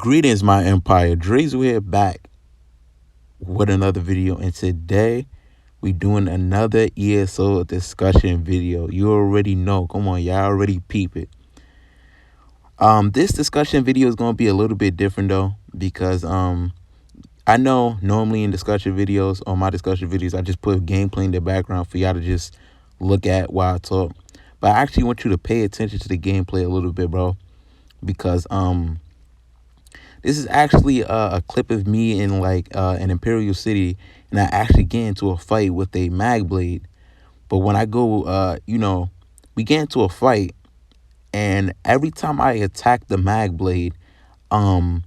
Greetings, my empire. Dre's here back with another video, and today we doing another ESO discussion video. You already know. Come on, y'all already peep it. This discussion video is gonna be a little bit different though, because I know normally in discussion videos or my discussion videos I just put gameplay in the background for y'all to just look at while I talk. But I actually want you to pay attention to the gameplay a little bit, bro, because this is actually a clip of me in like an Imperial City, and I actually get into a fight with a mag blade. But when I go, we get into a fight, and every time I attack the mag blade, um,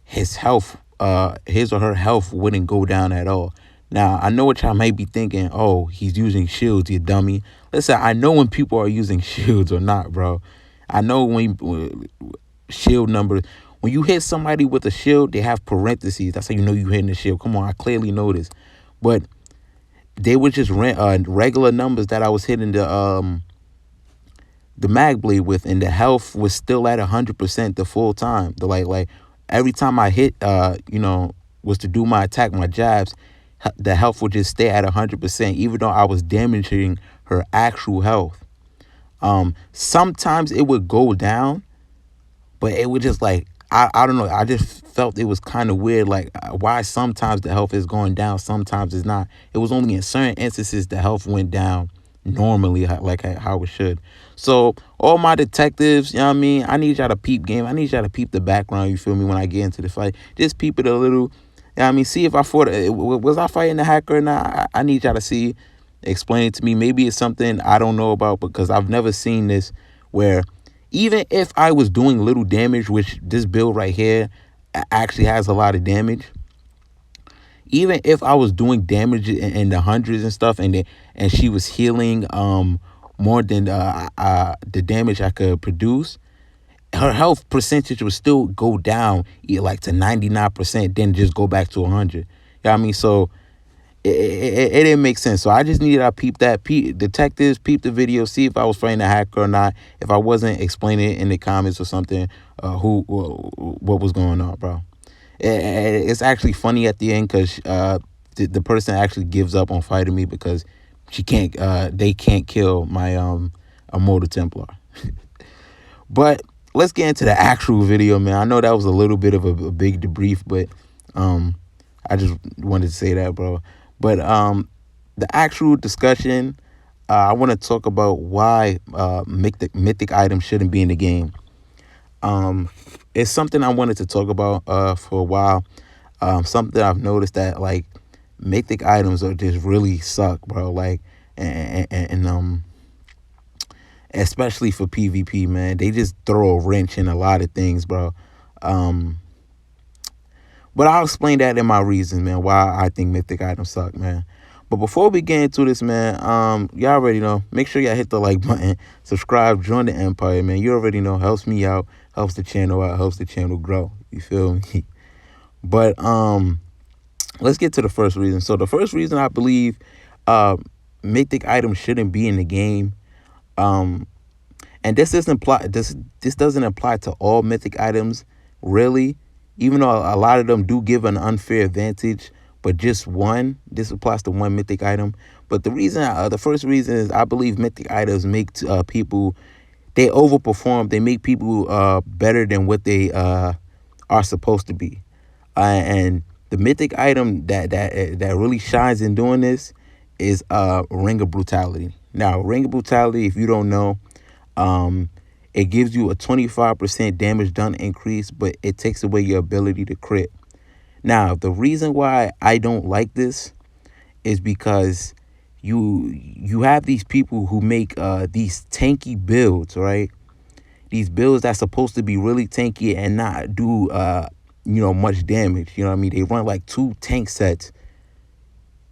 his health, his or her health wouldn't go down at all. Now I know what y'all might be thinking. Oh, he's using shields, you dummy. Listen, I know when people are using shields or not, bro. I know when shield numbers. When you hit somebody with a shield, they have parentheses. That's how you know you hitting the shield. Come on, I clearly know this. But they were just regular numbers that I was hitting the mag blade with, and the health was still at 100% the full time. The like every time I hit, was to do my attack, my jabs, the health would just stay at 100%, even though I was damaging her actual health. Sometimes it would go down, but it would just like, I don't know. I just felt it was kind of weird. Like, why sometimes the health is going down, sometimes it's not. It was only in certain instances the health went down normally, like how it should. So all my detectives, you know what I mean? I need y'all to peep game. I need y'all to peep the background, you feel me, when I get into the fight. Just peep it a little. You know what I mean? See if I fought, was I fighting the hacker or not? I need y'all to see, explain it to me. Maybe it's something I don't know about, because I've never seen this where even if I was doing little damage, which this build right here actually has a lot of damage, even if I was doing damage in the hundreds and stuff, and she was healing more than the damage I could produce, her health percentage would still go down like to 99%, then just go back to 100. You know what I mean? So it didn't make sense. So I just needed to peep that. Detectives, peep the video, see if I was fighting a hacker or not. If I wasn't, explain it in the comments or something. What was going on, bro? It's actually funny at the end, because the person actually gives up on fighting me because she can't. They can't kill my Immortal Templar. But let's get into the actual video, man. I know that was a little bit of a big debrief, but I just wanted to say that, bro. But the actual discussion, I want to talk about why mythic items shouldn't be in the game. It's something I wanted to talk about for a while. Something I've noticed that like mythic items are just really suck, bro. Like and especially for PvP, man, they just throw a wrench in a lot of things, bro. But I'll explain that in my reasons, man, why I think mythic items suck, man. But before we get into this, man, y'all already know. Make sure y'all hit the like button, subscribe, join the empire, man. You already know. Helps me out, helps the channel out, helps the channel grow. You feel me? But let's get to the first reason. So the first reason I believe mythic items shouldn't be in the game, and this doesn't apply to all mythic items, really. Even though a lot of them do give an unfair advantage, but just one. This applies to one mythic item. But the first reason is I believe mythic items make people, they overperform. They make people better than what they are supposed to be. And the mythic item that really shines in doing this is Ring of Brutality. Now, Ring of Brutality, if you don't know, it gives you a 25% damage done increase, but it takes away your ability to crit. Now, the reason why I don't like this is because you have these people who make these tanky builds, right? These builds that's supposed to be really tanky and not do much damage. You know what I mean? They run like 2 tank sets.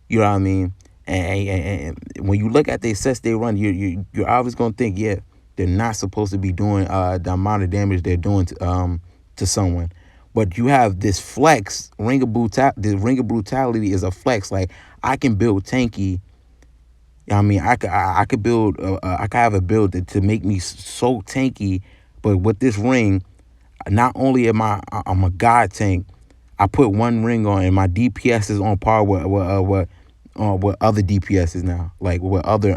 You know what I mean? And when you look at their sets they run, you're always gonna think, yeah, they're not supposed to be doing the amount of damage they're doing to someone. But you have this flex, Ring of Brutality is a flex. Like, I can build tanky. I mean, I could build, I could have a build to make me so tanky, but with this ring, not only I'm a god tank, I put one ring on and my DPS is on par with other DPSs now. Like with other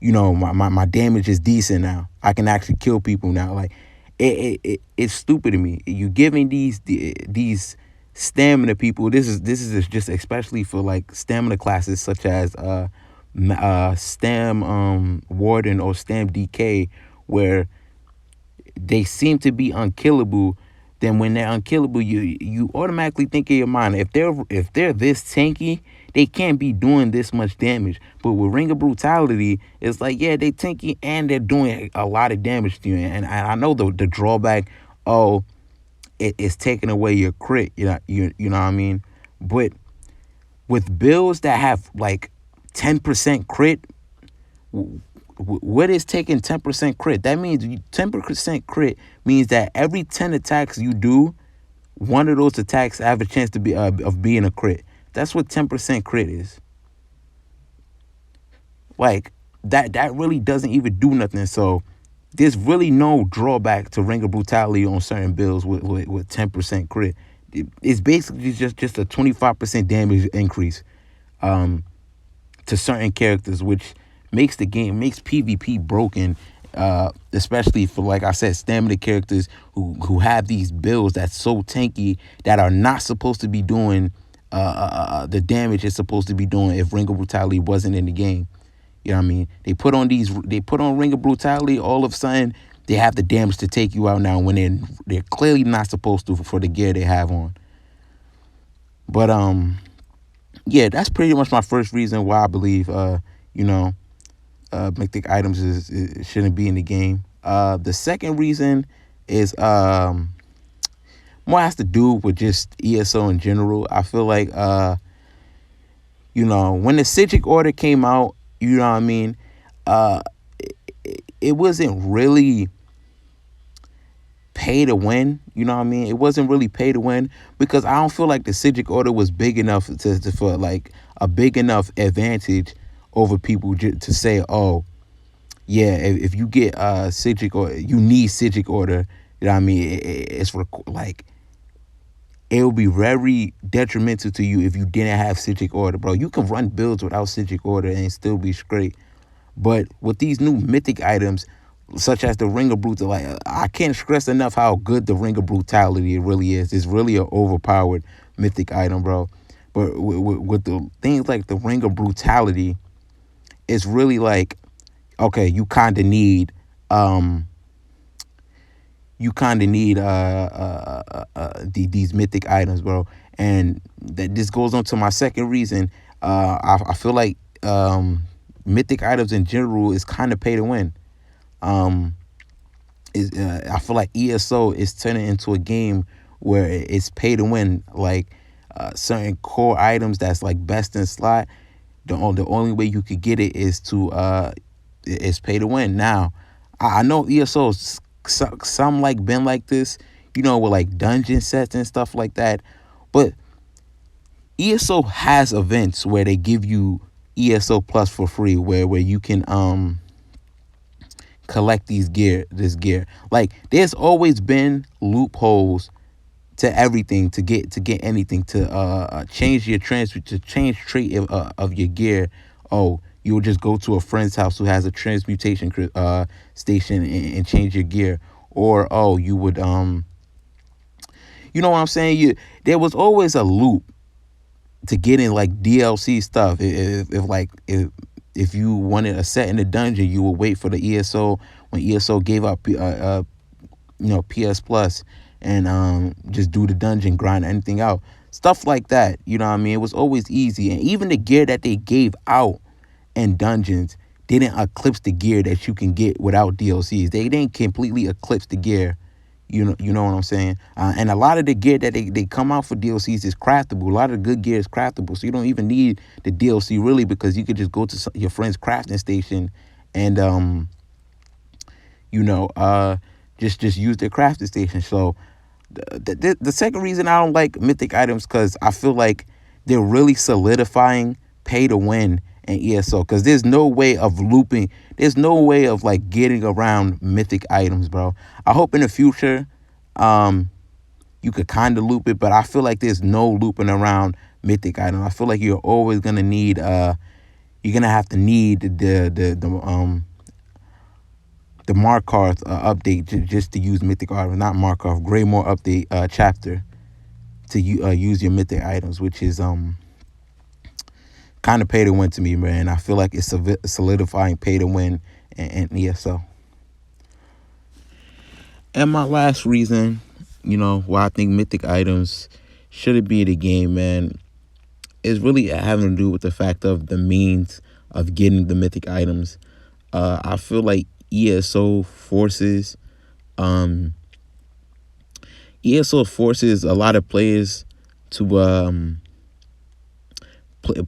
my damage is decent now. I can actually kill people now. Like it's stupid to me. You giving these stamina people. This is just especially for like stamina classes such as stam warden or stam DK, where they seem to be unkillable. Then when they're unkillable, you automatically think in your mind, if they're this tanky, they can't be doing this much damage. But with Ring of Brutality, it's like, yeah, they tanky and they're doing a lot of damage to you. And I know the drawback, oh, it's taking away your crit, you know what I mean? But with builds that have like 10% crit, what is taking 10% crit? That means 10% crit means that every 10 attacks you do, one of those attacks have a chance to be of being a crit. That's what 10% crit is. Like that really doesn't even do nothing. So there's really no drawback to Ring of Brutality on certain builds with 10% crit. It's basically just a 25% damage increase to certain characters, which makes PvP broken, especially for, like I said, stamina characters who have these builds that's so tanky that are not supposed to be doing the damage it's supposed to be doing if Ring of Brutality wasn't in the game. You know what I mean? They put on Ring of Brutality, all of a sudden they have the damage to take you out now when they're clearly not supposed to for the gear they have on. But yeah, that's pretty much my first reason why I believe mythic items shouldn't be in the game. The second reason is more has to do with just ESO in general. I feel like when the Citric Order came out, you know what I mean, it wasn't really pay to win. You know what I mean? It wasn't really pay to win because I don't feel like the Citric Order was big enough for like a big enough advantage over people to say, oh, yeah, if you get Citric or you need Citric Order, you know what I mean? Like it will be very detrimental to you if you didn't have Citric Order, bro. You can run builds without Citric Order and still be straight. But with these new mythic items, such as the Ring of Brutality, like, I can't stress enough how good the Ring of Brutality it really is. It's really an overpowered mythic item, bro. But with the things like the Ring of Brutality, it's really like, okay, you kind of need these mythic items, bro. And this goes on to my second reason. I feel like mythic items in general is kind of pay to win. I feel like ESO is turning into a game where it's pay to win. Like certain core items that's like best in slot, the only way you could get it is pay to win. Now, I know ESO's some like been like this, with like dungeon sets and stuff like that, but ESO has events where they give you ESO Plus for free, where you can collect this gear. Like there's always been loopholes to everything to get anything to change your to change trait of your gear. Oh, you'll just go to a friend's house who has a transmutation station and change your gear, or oh, you would you know what I'm saying? There was always a loop to get in like DLC stuff. If you wanted a set in the dungeon, you would wait for the ESO when ESO gave up PS Plus and just do the dungeon, grind anything out, stuff like that. You know what I mean? It was always easy, and even the gear that they gave out in dungeons didn't eclipse the gear that you can get without DLCs. They didn't completely eclipse the gear. You know what I'm saying? And a lot of the gear that they come out for DLCs is craftable. A lot of the good gear is craftable, so you don't even need the DLC really, because you could just go to your friend's crafting station and just use their crafting station. So the second reason I don't like mythic items, because I feel like they're really solidifying pay to win in ESO, because there's no way of looping. There's no way of like getting around mythic items, bro. I hope in the future, you could kind of loop it, but I feel like there's no looping around mythic items. I feel like you're always gonna need you're gonna have to need the Markarth update just to use mythic items, not Markarth, Greymore update chapter to use your mythic items, which is kind of pay to win to me, man. I feel like it's solidifying pay to win in ESO. And my last reason, why I think mythic items shouldn't be in the game, man, is really having to do with the fact of the means of getting the mythic items. I feel like ESO forces a lot of players to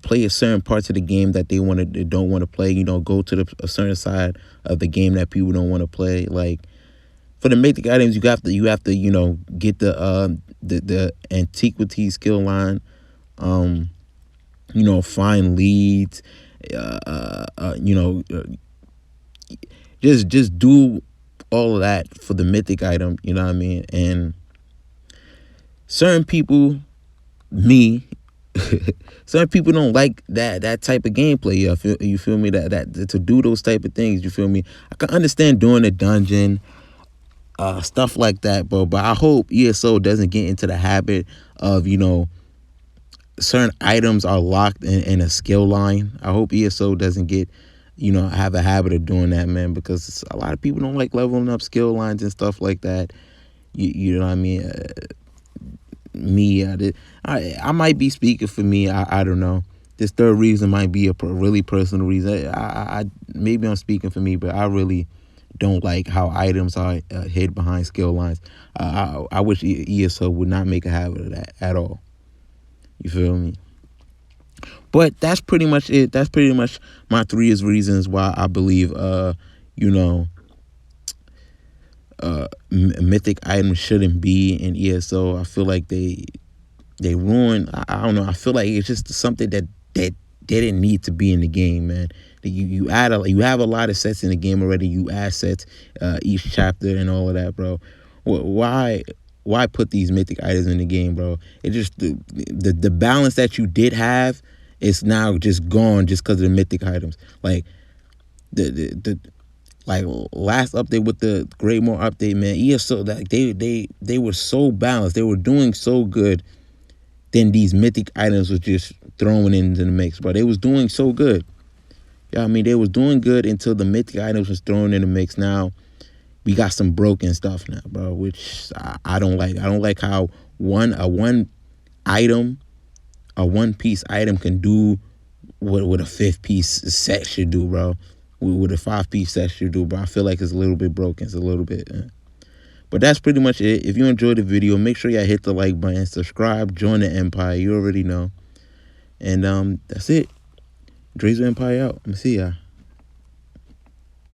play a certain parts of the game that they don't want to play. Go to a certain side of the game that people don't want to play. Like for the mythic items, you have to get the antiquity skill line. Find leads. Just do all of that for the mythic item. You know what I mean? And certain people, me, certain people don't like that type of gameplay. You feel me? That to do those type of things. You feel me? I can understand doing a dungeon, stuff like that, but I hope ESO doesn't get into the habit of certain items are locked in a skill line. I hope ESO doesn't get have a habit of doing that, man, because a lot of people don't like leveling up skill lines and stuff like that. You know what I mean? I might be speaking for me. I don't know. This third reason might be a really personal reason. I maybe I'm speaking for me, but I really don't like how items are hid behind skill lines. I wish ESO would not make a habit of that at all. You feel me? But that's pretty much it. That's pretty much my 3 reasons why I believe mythic items shouldn't be in ESO. I feel like they ruin. I don't know. I feel like it's just something that didn't need to be in the game, man. You have a lot of sets in the game already. You add sets each chapter and all of that, bro. Why put these mythic items in the game, bro? It just the balance that you did have is now just gone just because of the mythic items. Like the last update with the Greymore update, man. ESO, like they were so balanced. They were doing so good. Then these mythic items was just thrown into the mix, bro. They was doing so good. Yeah, I mean, they was doing good until the mythic items was thrown in the mix. Now we got some broken stuff now, bro, which I don't like. I don't like how a one piece item can do what a 5-piece set should do, bro. What a 5-piece set should do, bro. I feel like it's a little bit broken. It's a little bit. But that's pretty much it. If you enjoyed the video, make sure y'all hit the like button, subscribe, join the Empire. You already know. And that's it. Dre's Empire out. I'm going to see y'all.